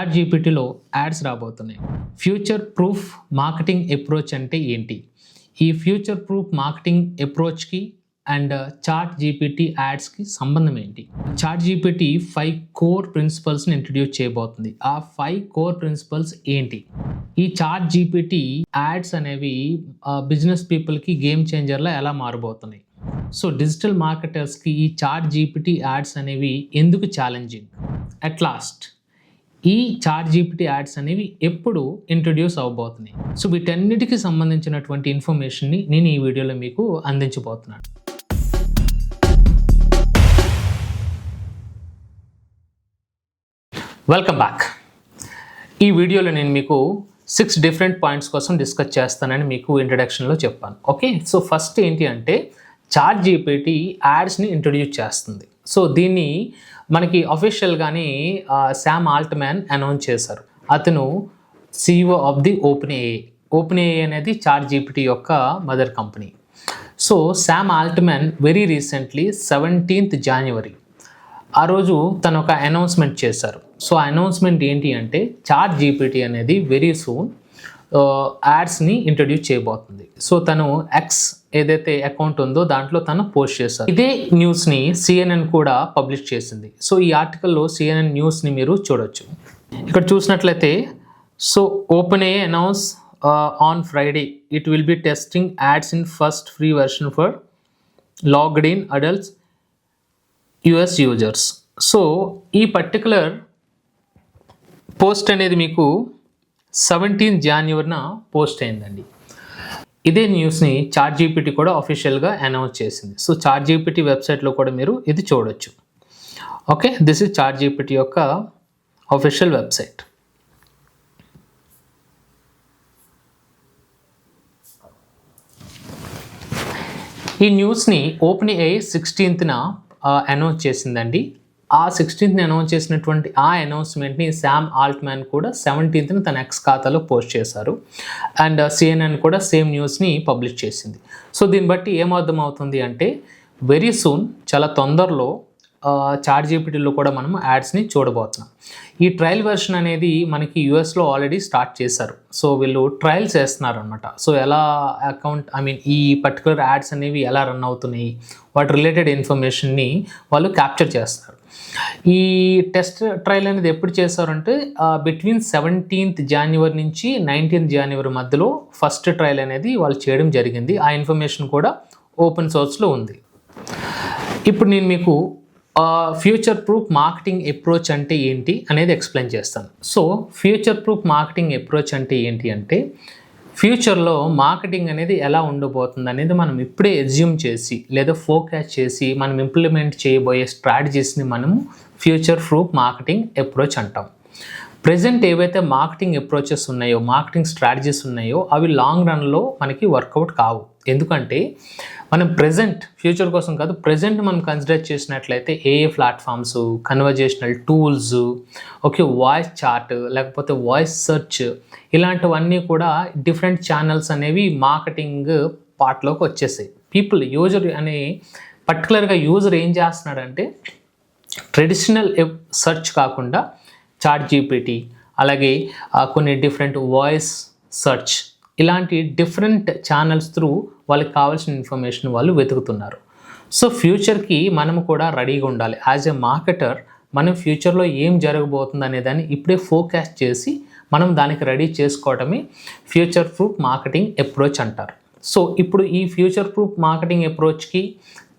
Chat జీపీటీలో ads రాబోతున్నాయి. Future proof marketing approach అంటే ఏంటి? ఈ ఫ్యూచర్ ప్రూఫ్ మార్కెటింగ్ అప్రోచ్కి అండ్ చాట్ జీపీటీ యాడ్స్కి సంబంధం ఏంటి? చాట్ జీపీటీ 5 కోర్ ప్రిన్సిపల్స్ని ఇంట్రడ్యూస్ చేయబోతుంది. ఆ 5 కోర్ ప్రిన్సిపల్స్ ఏంటి? ఈ చాట్ జీపీటీ యాడ్స్ అనేవి బిజినెస్ పీపుల్కి గేమ్ చేంజర్లా ఎలా మారబోతున్నాయి? సో డిజిటల్ మార్కెటర్స్కి ఈ చాట్ జీపీటీ యాడ్స్ అనేవి ఎందుకు ఛాలెంజింగ్? అట్ లాస్ట్ ఈ చాట్ జీపీటీ యాడ్స్ అనేవి ఎప్పుడు ఇంట్రడ్యూస్ అవ్వబోతున్నాయి? సో వీటన్నిటికీ సంబంధించినటువంటి ఇన్ఫర్మేషన్ని నేను ఈ వీడియోలో మీకు అందించబోతున్నాను. Welcome back. ఈ వీడియోలో నేను మీకు 6 డిఫరెంట్ పాయింట్స్ కోసం డిస్కస్ చేస్తానని మీకు ఇంట్రడక్షన్లో చెప్పాను. ఓకే, సో ఫస్ట్ ఏంటి అంటే చాట్ జీపీటీ యాడ్స్ని ఇంట్రడ్యూస్ చేస్తుంది. సో దీన్ని మనకి అఫీషియల్గానే శామ్ ఆల్ట్మ్యాన్ అనౌన్స్ చేశారు. అతను CEO of the Open AI అనేది చాట్ జీపీటీ యొక్క mother company. So Sam Altman very recently 17th January ఆ రోజు తను ఒక అనౌన్స్మెంట్ చేశారు. సో ఆ అనౌన్స్మెంట్ ఏంటి అంటే చాట్ జీపీటీ అనేది వెరీ సూన్ యాడ్స్ని ఇంట్రడ్యూస్ చేయబోతుంది. సో తను ఎక్స్ ఏదైతే అకౌంట్ ఉందో దాంట్లో తను పోస్ట్ చేశారు. ఇదే న్యూస్ని CNN కూడా పబ్లిష్ చేసింది. సో ఈ ఆర్టికల్లో CNN న్యూస్ని మీరు చూడొచ్చు. ఇక్కడ చూసినట్లయితే so open AI announce on Friday it will be testing ads in first free version for logged in adults US users. So ఈ పర్టికులర్ పోస్ట్ అనేది మీకు 17th January పోస్ట్ అయిందండి. ఇదే న్యూస్ని చాట్ జీపీటీ కూడా అఫీషియల్గా అనౌన్స్ చేసింది. సో చాట్ జీపీటీ వెబ్సైట్లో కూడా మీరు ఇది చూడొచ్చు. Okay, this is chat GPT యొక్క అఫీషియల్ వెబ్సైట్. ఈ న్యూస్ని ఓపెన్ ఏఐ 16th అనౌన్స్ చేసిందండి. ఆ 16th అనౌన్స్ చేసినటువంటి ఆ అనౌన్స్మెంట్ని శామ్ ఆల్ట్మ్యాన్ కూడా 17th తన ఎక్స్ ఖాతాలో పోస్ట్ చేశారు. అండ్ CNN కూడా సేమ్ న్యూస్ని పబ్లిష్ చేసింది. సో దీన్ని బట్టి ఏమర్థం అవుతుంది అంటే వెరీ సూన్, చాలా తొందరలో చాట్ జీపీటీలో కూడా మనం యాడ్స్ని చూడబోతున్నాం. ఈ ట్రయల్ వెర్షన్ అనేది మనకి యూఎస్లో ఆల్రెడీ స్టార్ట్ చేశారు. సో వీళ్ళు ట్రయల్స్ చేస్తున్నారు అనమాట. సో ఎలా ఈ పర్టికులర్ యాడ్స్ అనేవి ఎలా రన్ అవుతున్నాయి, వాటి రిలేటెడ్ ఇన్ఫర్మేషన్ని వాళ్ళు క్యాప్చర్ చేస్తున్నారు. ఈ టెస్ట్ ట్రయల్ అనేది ఎప్పుడు చేశారంటే బిట్వీన్ 17th January నుంచి 19th January మధ్యలో ఫస్ట్ ట్రయల్ అనేది వాళ్ళు చేయడం జరిగింది. ఆ ఇన్ఫర్మేషన్ కూడా ఓపెన్ సోర్స్లో ఉంది. ఇప్పుడు నేను మీకు ఫ్యూచర్ ప్రూఫ్ మార్కెటింగ్ అప్రోచ్ అంటే ఏంటి అనేది ఎక్స్ప్లెయిన్ చేస్తాను. So future proof marketing approach అంటే ఏంటి అంటే ఫ్యూచర్లో మార్కెటింగ్ అనేది ఎలా ఉండబోతుంది అనేది మనం ఇప్పుడే ఎజ్యూమ్ చేసి లేదా ఫోకస్ చేసి మనం ఇంప్లిమెంట్ చేయబోయే స్ట్రాటజీస్ని మనము ఫ్యూచర్ ప్రూఫ్ మార్కెటింగ్ అప్రోచ్ అంటాం. ప్రజెంట్ ఏవైతే మార్కెటింగ్ అప్రోచెస్ ఉన్నాయో, మార్కెటింగ్ స్ట్రాటజీస్ ఉన్నాయో అవి లాంగ్ రన్లో మనకి వర్కౌట్ కావు. ఎందుకంటే మనం ఫ్యూచర్ కోసం కాదు, ప్రజెంట్ మనం కన్సిడర్ చేసినట్లయితే ఏఏ platforms, conversational tools, okay, voice chat లేకపోతే వాయిస్ సెర్చ్ ఇలాంటివన్నీ కూడా డిఫరెంట్ ఛానల్స్ అనేవి మార్కెటింగ్ పార్ట్లోకి వచ్చేసాయి. యూజర్ అనే పర్టికులర్గా యూజర్ ఏం చేస్తున్నాడంటే ట్రెడిషనల్ సెర్చ్ కాకుండా చాట్ జీపీటీ, అలాగే కొన్ని డిఫరెంట్ వాయిస్ సెర్చ్ ఇలాంటి డిఫరెంట్ ఛానల్స్ త్రూ వాళ్ళకి కావాల్సిన ఇన్ఫర్మేషన్ వాళ్ళు వెతుకుతున్నారు. సో ఫ్యూచర్కి మనము కూడా రెడీగా ఉండాలి. యాజ్ ఎ మార్కెటర్ మనం ఫ్యూచర్లో ఏం జరగబోతుంది అనేదాన్ని ఇప్పుడే ఫోకస్ చేసి మనం దానికి రెడీ చేసుకోవడమే ఫ్యూచర్ ప్రూఫ్ మార్కెటింగ్ అప్రోచ్ అంటారు. సో ఇప్పుడు ఈ ఫ్యూచర్ ప్రూఫ్ మార్కెటింగ్ అప్రోచ్కి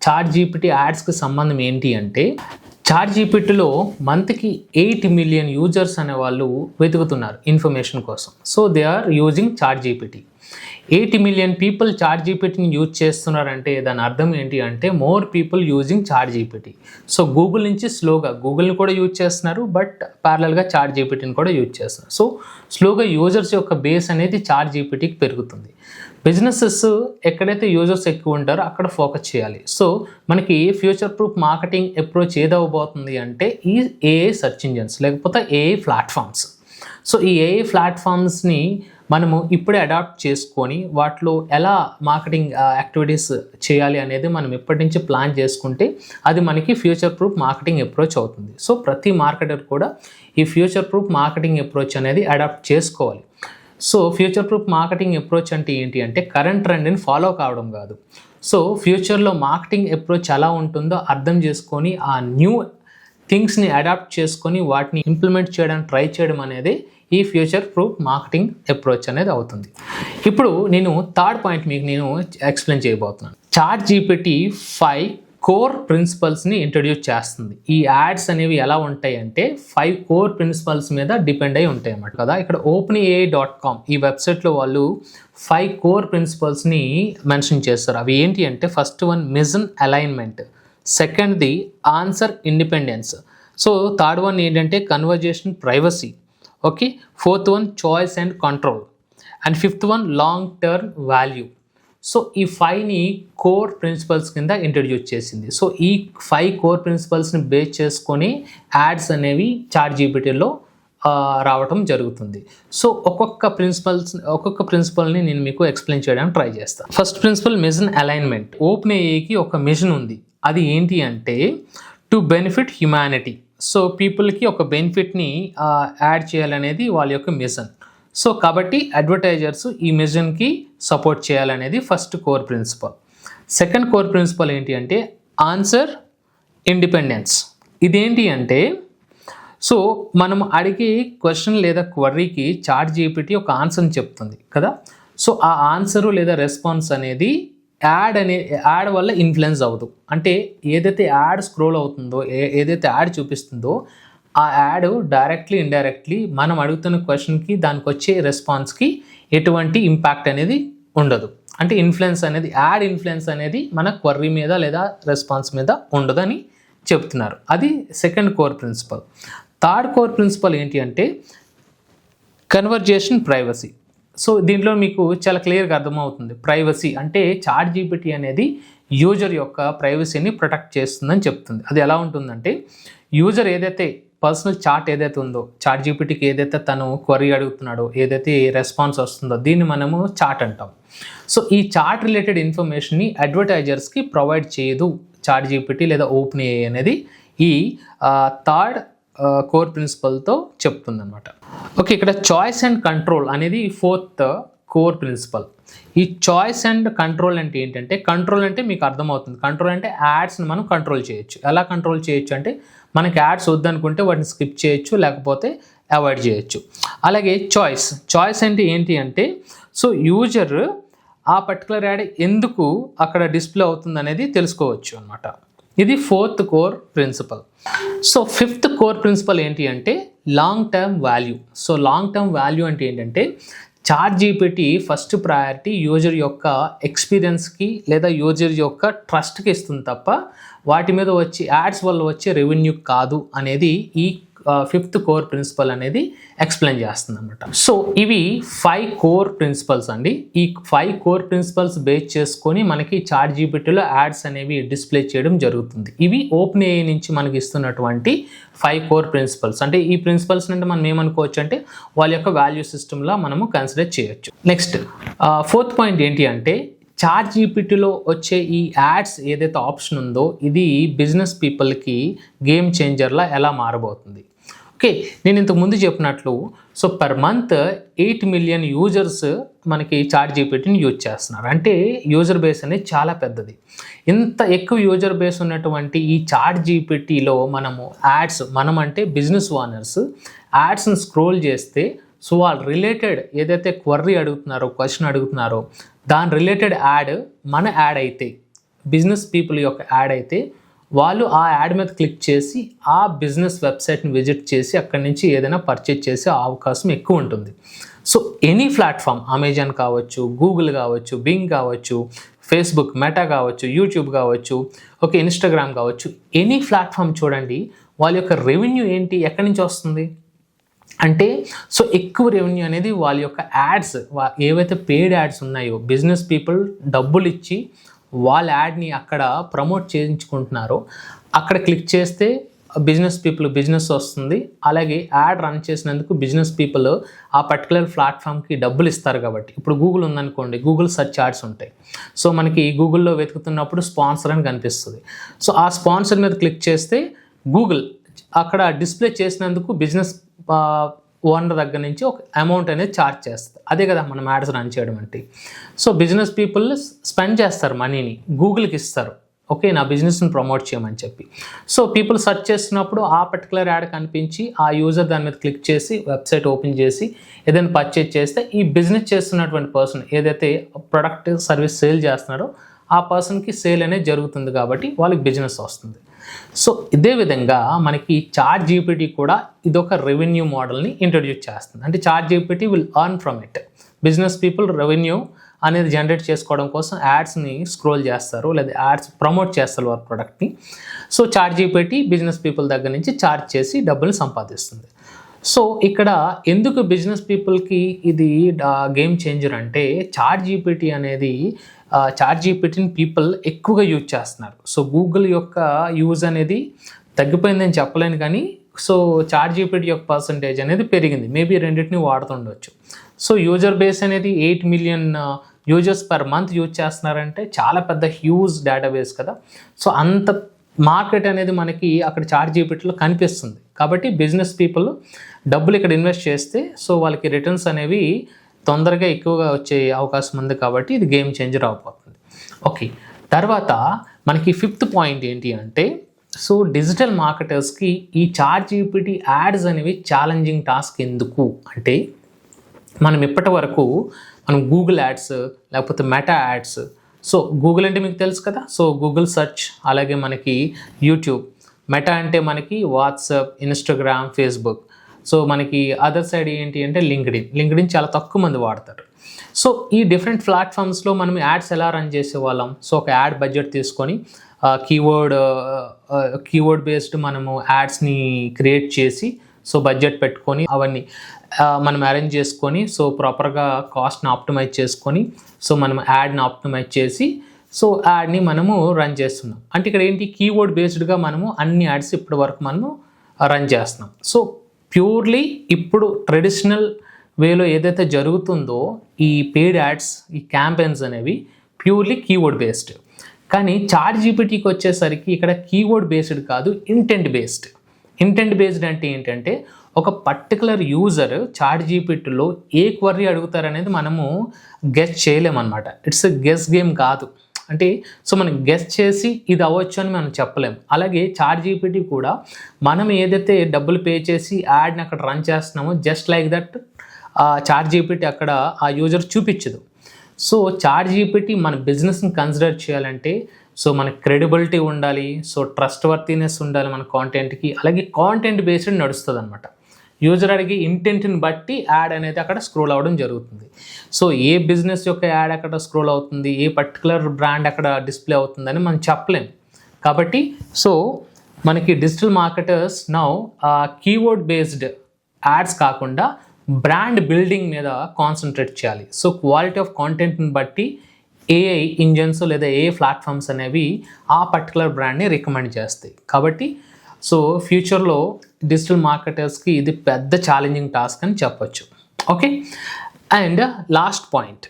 చాట్ జీపీటీ యాడ్స్కి సంబంధం ఏంటి అంటే చాట్ జీపీటీలో మంత్కి 8 million యూజర్స్ అనే వాళ్ళు వెతుకుతున్నారు ఇన్ఫర్మేషన్ కోసం. So they are using Chat GPT. 8 million people Chat జీపీటీని యూజ్ చేస్తున్నారంటే దాని అర్థం ఏంటి అంటే more people using Chat GPT. So Google నుంచి స్లోగా గూగుల్ని కూడా యూజ్ చేస్తున్నారు, బట్ ప్యారలల్గా చాట్ జీపీటీని కూడా యూజ్ చేస్తున్నారు. సో స్లోగా యూజర్స్ యొక్క బేస్ అనేది చాట్ జీపీటీకి పెరుగుతుంది. బిజినెసెస్ ఎక్కడైతే యూజర్స్ ఎక్కువ ఉంటారో అక్కడ ఫోకస్ చేయాలి. సో మనకి ఫ్యూచర్ ప్రూఫ్ మార్కెటింగ్ అప్రోచ్ ఏదవబోతుంది అంటే ఈ ఏఐ సెర్చ్ ఇంజిన్స్ లేకపోతే ఏఐ ప్లాట్ఫామ్స్. సో ఈ ఏఐ ప్లాట్ఫామ్స్ని మనము ఇప్పుడే అడాప్ట్ చేసుకొని వాటిలో ఎలా మార్కెటింగ్ యాక్టివిటీస్ చేయాలి అనేది మనం ఇప్పటి నుంచి ప్లాన్ చేసుకుంటే అది మనకి ఫ్యూచర్ ప్రూఫ్ మార్కెటింగ్ అప్రోచ్ అవుతుంది. సో ప్రతి మార్కెటర్ కూడా ఈ ఫ్యూచర్ ప్రూఫ్ మార్కెటింగ్ అప్రోచ్ అనేది అడాప్ట్ చేసుకోవాలి. So future proof marketing approach అంటే ఏంటి అంటే కరెంట్ ట్రెండ్ని ఫాలో కావడం కాదు. సో ఫ్యూచర్లో మార్కెటింగ్ అప్రోచ్ ఎలా ఉంటుందో అర్థం చేసుకొని ఆ న్యూ థింగ్స్ని అడాప్ట్ చేసుకొని వాటిని ఇంప్లిమెంట్ చేయడానికి ట్రై చేయడం అనేది ఈ ఫ్యూచర్ ప్రూఫ్ మార్కెటింగ్ అప్రోచ్ అనేది అవుతుంది. ఇప్పుడు నేను థర్డ్ పాయింట్ మీకు నేను ఎక్స్ప్లెయిన్ చేయబోతున్నాను. ChatGPT 5 కోర్ ప్రిన్సిపల్స్ని ఇంట్రడ్యూస్ చేస్తుంది. ఈ యాడ్స్ అనేవి ఎలా ఉంటాయి అంటే 5 కోర్ ప్రిన్సిపల్స్ మీద డిపెండ్ అయి ఉంటాయి అన్నమాట కదా. ఇక్కడ openai.com ఈ వెబ్సైట్లో వాళ్ళు 5 కోర్ ప్రిన్సిపల్స్ని మెన్షన్ చేస్తారు. అవి ఏంటి అంటే ఫస్ట్ వన్ మిషన్ అలైన్మెంట్, సెకండ్ది answer independence, so third one ఏంటంటే conversation privacy, okay, fourth one choice and control, and fifth one long term value. So ఈ 5ని కోర్ ప్రిన్సిపల్స్ కింద ఇంట్రడ్యూస్ చేసింది. సో ఈ 5 కోర్ ప్రిన్సిపల్స్ని బేస్ చేసుకొని యాడ్స్ అనేవి ChatGPTలో రావటం జరుగుతుంది. సో ఒక్కొక్క ప్రిన్సిపల్ని నేను మీకు ఎక్స్ప్లెయిన్ చేయడానికి ట్రై చేస్తాను. First principle mission alignment. ఓపెన్ఏఐకి ఒక మిషన్ ఉంది. అది ఏంటి అంటే టు బెనిఫిట్ హ్యుమానిటీ. సో పీపుల్కి ఒక బెనిఫిట్ని యాడ్ చేయాలనేది వాళ్ళ యొక్క మిషన్. సో కాబట్టి అడ్వర్టైజర్స్ ఈ మిషన్కి సపోర్ట్ చేయాలనేది first core principle. Second core principle ఏంటి అంటే ఆన్సర్ ఇండిపెండెన్స్. ఇదేంటి అంటే సో మనం అడిగే క్వశ్చన్ లేదా క్వరీకి ChatGPT ఒక ఆన్సర్ని చెప్తుంది కదా. సో ఆ ఆన్సరు లేదా రెస్పాన్స్ అనేది యాడ్ వల్ల ఇన్ఫ్లుయెన్స్ అవ్వదు. అంటే ఏదైతే యాడ్ స్క్రోల్ అవుతుందో, ఏదైతే యాడ్ చూపిస్తుందో ఆ యాడ్ డైరెక్ట్లీ ఇండైరెక్ట్లీ మనం అడుగుతున్న క్వశ్చన్కి దానికి వచ్చే రెస్పాన్స్కి ఎటువంటి ఇంపాక్ట్ అనేది ఉండదు. అంటే యాడ్ ఇన్ఫ్లుయెన్స్ అనేది మన క్వరీ మీద లేదా రెస్పాన్స్ మీద ఉండదని చెప్తున్నారు. అది second core principle. Third core principle ఏంటి అంటే కన్వర్జేషన్ ప్రైవసీ. సో దీంట్లో మీకు చాలా క్లియర్గా అర్థమవుతుంది. ప్రైవసీ అంటే ChatGPT అనేది యూజర్ యొక్క ప్రైవసీని ప్రొటెక్ట్ చేస్తుందని చెప్తుంది. అది ఎలా ఉంటుందంటే యూజర్ ఏదైతే పర్సనల్ చాట్ ఏదైతే ఉందో, ChatGPTకి ఏదైతే తను క్వరీ అడుగుతున్నాడో, ఏదైతే రెస్పాన్స్ వస్తుందో దీన్ని మనము చాట్ అంటాం. సో ఈ చాట్ రిలేటెడ్ ఇన్ఫర్మేషన్ని అడ్వర్టైజర్స్కి ప్రొవైడ్ చేయదు ChatGPT లేదా ఓపెన్ఏఐ అనేది ఈ థర్డ్ కోర్ ప్రిన్సిపల్తో చెప్తుందన్నమాట. ఓకే, ఇక్కడ చాయిస్ అండ్ కంట్రోల్ అనేది ఫోర్త్ కోర్ ప్రిన్సిపల్. ఈ చాయిస్ అండ్ కంట్రోల్ అంటే ఏంటంటే కంట్రోల్ అంటే మీకు అర్థమవుతుంది. కంట్రోల్ అంటే యాడ్స్ని మనం కంట్రోల్ చేయొచ్చు. ఎలా కంట్రోల్ చేయొచ్చు అంటే మనకి యాడ్స్ వద్దనుకుంటే వాటిని స్కిప్ చేయొచ్చు, లేకపోతే అవాయిడ్ చేయొచ్చు. అలాగే చాయిస్ అంటే ఏంటి అంటే సో యూజర్ ఆ పర్టికులర్ యాడ్ ఎందుకు అక్కడ డిస్ప్లే అవుతుంది అనేది తెలుసుకోవచ్చు అన్నమాట. ఇది fourth core principle. So fifth core principle ఏంటి అంటే long term value. So long term value అంటే ఏంటంటే ChatGPT ఫస్ట్ ప్రయారిటీ యూజర్ యొక్క ఎక్స్పీరియన్స్కి లేదా యూజర్ యొక్క ట్రస్ట్కి ఇస్తుంది తప్ప వాటి మీద వచ్చి యాడ్స్ వల్ల వచ్చే రెవెన్యూ కాదు అనేది ఈ ఫిఫ్త్ కోర్ ప్రిన్సిపల్ అనేది ఎక్స్ప్లెయిన్ చేస్తుంది అనమాట. సో ఇవి 5 కోర్ ప్రిన్సిపల్స్ అండి. ఈ 5 కోర్ ప్రిన్సిపల్స్ బేస్ చేసుకొని మనకి ChatGPTలో యాడ్స్ అనేవి డిస్ప్లే చేయడం జరుగుతుంది. ఇవి ఓపెన్ఏఐ నుంచి మనకి ఇస్తున్నటువంటి 5 కోర్ ప్రిన్సిపల్స్. అంటే ఈ ప్రిన్సిపల్స్ అంటే మనం ఏమనుకోవచ్చు అంటే వాళ్ళ యొక్క వాల్యూ సిస్టమ్లా మనము కన్సిడర్ చేయొచ్చు. నెక్స్ట్ ఫోర్త్ పాయింట్ ఏంటి అంటే ChatGPTలో వచ్చే ఈ యాడ్స్ ఏదైతే ఆప్షన్ ఉందో ఇది బిజినెస్ పీపుల్కి గేమ్ చేంజర్లా ఎలా మారబోతుంది. ఓకే, నేను ఇంతకు ముందు చెప్పినట్లు so per month 8 million users మనకి ChatGPTని యూజ్ చేస్తున్నారు. అంటే యూజర్ బేస్ అనేది చాలా పెద్దది. ఇంత ఎక్కువ యూజర్ బేస్ ఉన్నటువంటి ఈ ChatGPTలో మనం అంటే బిజినెస్ ఓనర్స్ యాడ్స్ని స్క్రోల్ చేస్తే సో వాళ్ళు రిలేటెడ్ ఏదైతే క్వశ్చన్ అడుగుతున్నారో దాని రిలేటెడ్ యాడ్ మన యాడ్ అయితే బిజినెస్ పీపుల్ యొక్క యాడ్ అయితే వాళ్ళు ఆ యాడ్ మీద క్లిక్ చేసి ఆ బిజినెస్ వెబ్సైట్ని విజిట్ చేసి అక్కడి నుంచి ఏదైనా పర్చేజ్ చేసే అవకాశం ఎక్కువ ఉంటుంది. సో ఎనీ ప్లాట్ఫామ్, అమెజాన్ కావచ్చు, గూగుల్ కావచ్చు, బింగ్ కావచ్చు, ఫేస్బుక్, మెటా కావచ్చు, యూట్యూబ్ కావచ్చు, ఓకే, ఇన్స్టాగ్రామ్ కావచ్చు, ఎనీ ప్లాట్ఫామ్ చూడండి వాళ్ళ యొక్క రెవెన్యూ ఏంటి, ఎక్కడి నుంచి వస్తుంది అంటే సో ఎక్కువ రెవెన్యూ అనేది వాళ్ళ యొక్క యాడ్స్ ఏవైతే పెయిడ్ యాడ్స్ ఉన్నాయో బిజినెస్ పీపుల్ డబ్బులు ఇచ్చి వాళ్ళ యాడ్ని అక్కడ ప్రమోట్ చేయించుకుంటున్నారో అక్కడ క్లిక్ చేస్తే బిజినెస్ బిజినెస్ వస్తుంది, అలాగే యాడ్ రన్ చేసినందుకు బిజినెస్ పీపుల్ ఆ పర్టికులర్ ప్లాట్ఫామ్కి డబ్బులు ఇస్తారు. కాబట్టి ఇప్పుడు గూగుల్ ఉందనుకోండి, గూగుల్ సెర్చ్ యాడ్స్ ఉంటాయి. సో మనకి గూగుల్లో వెతుకుతున్నప్పుడు స్పాన్సర్ అని కనిపిస్తుంది. సో ఆ స్పాన్సర్ మీద క్లిక్ చేస్తే గూగుల్ అక్కడ డిస్ప్లే చేసినందుకు బిజినెస్ ఓనర్ దగ్గర నుంచి ఒక అమౌంట్ అనేది ఛార్జ్ చేస్తుంది. అదే కదా మనం యాడ్స్ రన్ చేయడం అంటే. సో బిజినెస్ పీపుల్ స్పెండ్ చేస్తారు మనీని, గూగుల్కి ఇస్తారు, ఓకే నా బిజినెస్ని ప్రమోట్ చేయమని చెప్పి. సో పీపుల్ సెర్చ్ చేస్తున్నప్పుడు ఆ పర్టికులర్ యాడ్ కనిపించి ఆ యూజర్ దాని మీద క్లిక్ చేసి వెబ్సైట్ ఓపెన్ చేసి ఏదైనా పర్చేజ్ చేస్తే ఈ బిజినెస్ చేస్తున్నటువంటి పర్సన్ ఏదైతే ప్రొడక్ట్ సర్వీస్ సేల్ చేస్తున్నారో ఆ పర్సన్కి సేల్ అనేది జరుగుతుంది, కాబట్టి వాళ్ళకి బిజినెస్ వస్తుంది. సో ఇదే విధంగా మనకి చాట్ జీపీటీ కూడా ఇదొక రెవెన్యూ మోడల్ని ఇంట్రడ్యూస్ చేస్తుంది. అంటే chat GPT will earn from it. Business people revenue అనేది జనరేట్ చేసుకోవడం కోసం యాడ్స్ని స్క్రోల్ చేస్తారు, లేదా యాడ్స్ ప్రమోట్ చేస్తారు వారి ప్రోడక్ట్ని. So chat GPT business people దగ్గర నుంచి చార్జ్ చేసి డబ్బులు సంపాదిస్తుంది. సో ఇక్కడ ఎందుకు బిజినెస్ పీపుల్కి ఇది గేమ్ చేంజర్ అంటే చాట్ జీపీటీ అనేది చాట్ జీపీటీని పీపుల్ ఎక్కువగా యూజ్ చేస్తున్నారు. సో గూగుల్ యొక్క యూజ్ అనేది తగ్గిపోయిందని చెప్పలేను, కానీ సో చాట్ జీపీటీ యొక్క పర్సంటేజ్ అనేది పెరిగింది. మేబీ రెండింటిని వాడుతుండొచ్చు. సో యూజర్ బేస్ అనేది 8 million users per month use చేస్తున్నారంటే చాలా పెద్ద హ్యూజ్ డేటాబేస్ కదా. సో అంత మార్కెట్ అనేది మనకి అక్కడ చాట్ జీపీటీలో కనిపిస్తుంది. కాబట్టి బిజినెస్ పీపుల్ డబ్బులు ఇక్కడ ఇన్వెస్ట్ చేస్తే సో వాళ్ళకి రిటర్న్స్ అనేవి తొందరగా ఎక్కువగా వచ్చే అవకాశం ఉంది. కాబట్టి ఇది గేమ్ చేంజర్ అయిపోతుంది. ఓకే, తర్వాత మనకి 5th పాయింట్ ఏంటి అంటే సో డిజిటల్ మార్కెటర్స్కి ఈ చాట్ జీపీటీ యాడ్స్ అనేవి ఛాలెంజింగ్ టాస్క్. ఎందుకు అంటే మనం ఇప్పటి వరకు మనం గూగుల్ యాడ్స్ లేకపోతే మెటా యాడ్స్, సో గూగుల్ అంటే మీకు తెలుసు కదా, సో గూగుల్ సెర్చ్, అలాగే మనకి యూట్యూబ్, మెటా అంటే మనకి వాట్సాప్, ఇన్స్టాగ్రామ్, ఫేస్బుక్. సో మనకి అదర్ సైడ్ ఏంటి అంటే లింక్డ్ఇన్ చాలా తక్కువ మంది వాడతారు. సో ఈ డిఫరెంట్ ప్లాట్ఫామ్స్లో మనం యాడ్స్ ఎలా రన్ చేసేవాళ్ళం. సో ఒక యాడ్ బడ్జెట్ తీసుకొని కీవర్డ్ బేస్డ్ మనము యాడ్స్ని క్రియేట్ చేసి సో బడ్జెట్ పెట్టుకొని అవన్నీ మనం అరేంజ్ చేసుకొని సో ప్రాపర్గా కాస్ట్ని ఆప్టిమైజ్ చేసుకొని సో మనం యాడ్ని ఆప్టిమైజ్ చేసి సో యాడ్ని మనము రన్ చేస్తున్నాం. అంటే ఇక్కడ ఏంటి కీవర్డ్ బేస్డ్గా మనము అన్ని యాడ్స్ ఇప్పటి వరకు మనము రన్ చేస్తున్నాం. సో ప్యూర్లీ ఇప్పుడు ట్రెడిషనల్ వేలో ఏదైతే జరుగుతుందో ఈ పెయిడ్ యాడ్స్, ఈ క్యాంపెయిన్స్ అనేవి ప్యూర్లీ కీవర్డ్ బేస్డ్. కానీ చాట్ జీపీటీకి వచ్చేసరికి ఇక్కడ కీవర్డ్ బేస్డ్ కాదు, ఇంటెంట్ బేస్డ్. ఇంటెంట్ బేస్డ్ అంటే ఏంటంటే ఒక పర్టికులర్ యూజర్ చాట్ జీపీటీలో ఏ క్వరీ అడుగుతారనేది మనము గెస్ చేయలేమన్నమాట. ఇట్స్ గెస్ గేమ్ కాదు. అంటే సో మనం గెస్ చేసి ఇది అవ్వచ్చు అని మనం చెప్పలేము. అలాగే చాట్ జీపీటీ కూడా మనం ఏదైతే డబ్బులు పే చేసి యాడ్ని అక్కడ రన్ చేస్తున్నామో just like that chat GPT అక్కడ ఆ యూజర్ చూపించదు. సో చాట్ జీపీటీ మన బిజినెస్ని కన్సిడర్ చేయాలంటే సో మనకి క్రెడిబిలిటీ ఉండాలి, సో ట్రస్ట్ వర్తీనెస్ ఉండాలి మన కాంటెంట్కి, అలాగే కాంటెంట్ బేస్డ్ నడుస్తుంది అనమాట. యూజర్ అడిగి ఇంటెంట్ని బట్టి యాడ్ అనేది అక్కడ స్క్రోల్ అవ్వడం జరుగుతుంది. సో ఏ బిజినెస్ యొక్క యాడ్ అక్కడ స్క్రోల్ అవుతుంది, ఏ పర్టికులర్ బ్రాండ్ అక్కడ డిస్ప్లే అవుతుందని మనం చెప్పలేం. కాబట్టి సో మనకి digital marketers now keyword based ads కాకుండా బ్రాండ్ బిల్డింగ్ మీద కాన్సన్ట్రేట్ చేయాలి. సో క్వాలిటీ ఆఫ్ కాంటెంట్ని బట్టి ఏఐ ఇంజన్స్ లేదా ఏఐ ప్లాట్ఫామ్స్ అనేవి ఆ పర్టికులర్ బ్రాండ్ని రికమెండ్ చేస్తాయి. కాబట్టి సో ఫ్యూచర్లో డిజిటల్ మార్కెటర్స్కి ఇది పెద్ద ఛాలెంజింగ్ టాస్క్ అని చెప్పొచ్చు. ఓకే, అండ్ లాస్ట్ పాయింట్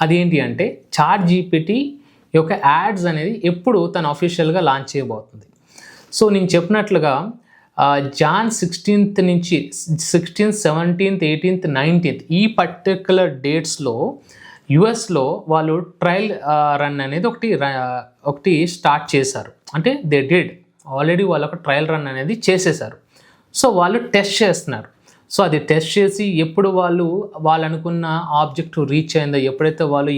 అదేంటి అంటే చాట్ జీపీటీ యొక్క యాడ్స్ అనేది ఎప్పుడు తను అఫీషియల్గా లాంచ్ చేయబోతుంది. సో నేను చెప్పినట్లుగా జాన్ 16th నుంచి 16th, 17th, 18th, 19th ఈ పర్టికులర్ డేట్స్లో యుఎస్లో వాళ్ళు ట్రయల్ రన్ అనేది ఒకటి స్టార్ట్ చేశారు. అంటే దే డిడ్ ఆల్రెడీ వాళ్ళు ఒక ట్రయల్ రన్ అనేది చేసేసారు. సో వాళ్ళు టెస్ట్ చేస్తున్నారు. సో అది టెస్ట్ చేసి ఎప్పుడు వాళ్ళు అనుకున్న ఆబ్జెక్టివ్ రీచ్ అయిందో, ఎప్పుడైతే వాళ్ళు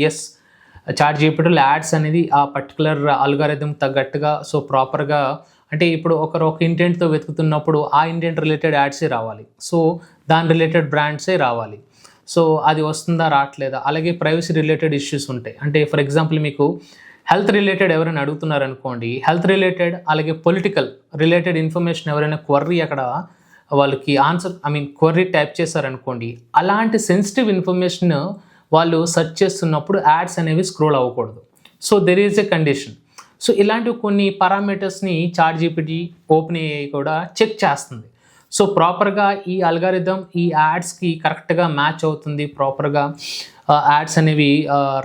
చాట్ జీపీటీలో యాడ్స్ అనేది ఆ పర్టికులర్ అల్గారిథం తగ్గట్టుగా సో ప్రాపర్గా, అంటే ఇప్పుడు ఒక ఇంటెంట్తో వెతుకుతున్నప్పుడు ఆ ఇంటెంట్ రిలేటెడ్ యాడ్సే రావాలి, సో దాని రిలేటెడ్ బ్రాండ్సే రావాలి. సో అది వస్తుందా రావట్లేదా, అలాగే ప్రైవసీ రిలేటెడ్ ఇష్యూస్ ఉంటాయి. అంటే ఫర్ ఎగ్జాంపుల్ మీకు హెల్త్ రిలేటెడ్ ఎవరైనా అడుగుతున్నారు అనుకోండి, హెల్త్ రిలేటెడ్ అలాగే పొలిటికల్ రిలేటెడ్ ఇన్ఫర్మేషన్ ఎవరైనా క్వరీ అక్కడ వాళ్ళకి క్వరీ టైప్ చేశారనుకోండి, అలాంటి సెన్సిటివ్ ఇన్ఫర్మేషన్ వాళ్ళు సెర్చ్ చేస్తున్నప్పుడు యాడ్స్ అనేవి స్క్రోల్ అవ్వకూడదు. So there is a condition. So ఇలాంటి కొన్ని పారామీటర్స్ని చాట్‌జీపీటీ, ఓపెన్ ఏఐ కూడా చెక్ చేస్తుంది. సో ప్రాపర్గా ఈ అల్గారిథం ఈ యాడ్స్కి కరెక్ట్గా మ్యాచ్ అవుతుంది, ప్రాపర్గా యాడ్స్ అనేవి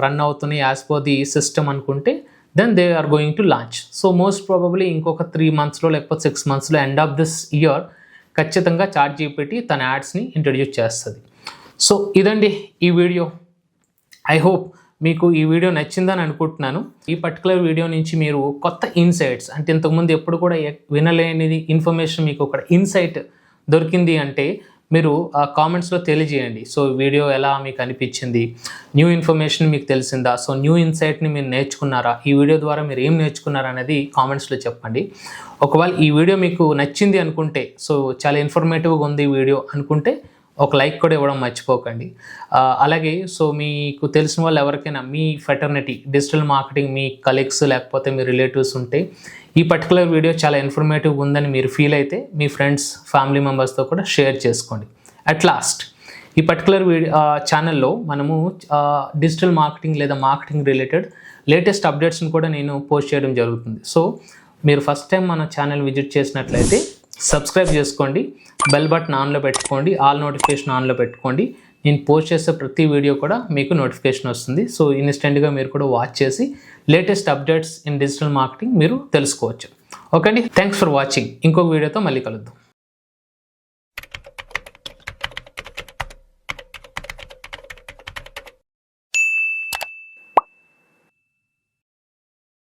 రన్ అవుతున్నాయి యాజ్ పర్ ది సిస్టమ్ అనుకుంటే then they are going to launch. So most probably ఇంకొక 3 మంత్స్లో లేకపోతే 6 మంత్స్లో ఎండ్ ఆఫ్ దిస్ ఇయర్ ఖచ్చితంగా చాట్‌జీపీటీ తన యాడ్స్ని ఇంట్రడ్యూస్ చేస్తుంది. సో ఇదండి ఈ వీడియో. ఐ హోప్ మీకు ఈ వీడియో నచ్చిందని అనుకుంటున్నాను. ఈ పర్టికులర్ వీడియో నుంచి మీరు కొత్త ఇన్సైట్స్, అంటే ఇంతకుముందు ఎప్పుడు కూడా వినలేనిది ఇన్ఫర్మేషన్ మీకు ఒక ఇన్సైట్ దొరికింది అంటే మీరు కామెంట్స్లో తెలియజేయండి. సో వీడియో ఎలా మీకు అనిపించింది, న్యూ ఇన్ఫర్మేషన్ మీకు తెలిసిందా, సో న్యూ ఇన్సైట్ని మీరు నేర్చుకున్నారా, ఈ వీడియో ద్వారా మీరు ఏం నేర్చుకున్నారా అనేది కామెంట్స్లో చెప్పండి. ఒకవేళ ఈ వీడియో మీకు నచ్చింది అనుకుంటే, సో చాలా ఇన్ఫర్మేటివ్గా ఉంది ఈ వీడియో అనుకుంటే ఒక లైక్ కూడా ఇవ్వడం మర్చిపోకండి. అలాగే సో మీకు తెలిసిన వాళ్ళు ఎవరికైనా మీ ఫెటర్నిటీ డిజిటల్ మార్కెటింగ్ మీ కలీగ్స్ లేకపోతే మీ రిలేటివ్స్ ఉంటే ఈ పర్టికులర్ వీడియో చాలా ఇన్ఫర్మేటివ్గా ఉందని మీరు ఫీల్ అయితే మీ ఫ్రెండ్స్ ఫ్యామిలీ మెంబర్స్తో కూడా షేర్ చేసుకోండి. అట్ లాస్ట్ ఈ పర్టికులర్ ఛానల్లో మనము డిజిటల్ మార్కెటింగ్ లేదా మార్కెటింగ్ రిలేటెడ్ లేటెస్ట్ అప్డేట్స్ని కూడా నేను పోస్ట్ చేయడం జరుగుతుంది. సో మీరు ఫస్ట్ టైం మన ఛానల్ విజిట్ చేసినట్లయితే సబ్స్క్రైబ్ చేసుకోండి, బెల్ బటన్ ఆన్లో పెట్టుకోండి, ఆల్ నోటిఫికేషన్ ఆన్లో పెట్టుకోండి. నేను పోస్ట్ చేసే ప్రతి వీడియో కూడా మీకు నోటిఫికేషన్ వస్తుంది. సో ఇన్స్టెంట్గా మీరు కూడా వాచ్ చేసి latest updates in digital marketing మీరు తెలుసుకోవచ్చు. ఓకే అండి, థ్యాంక్స్ ఫర్ వాచింగ్. ఇంకొక వీడియోతో మళ్ళీ కలుద్దాం.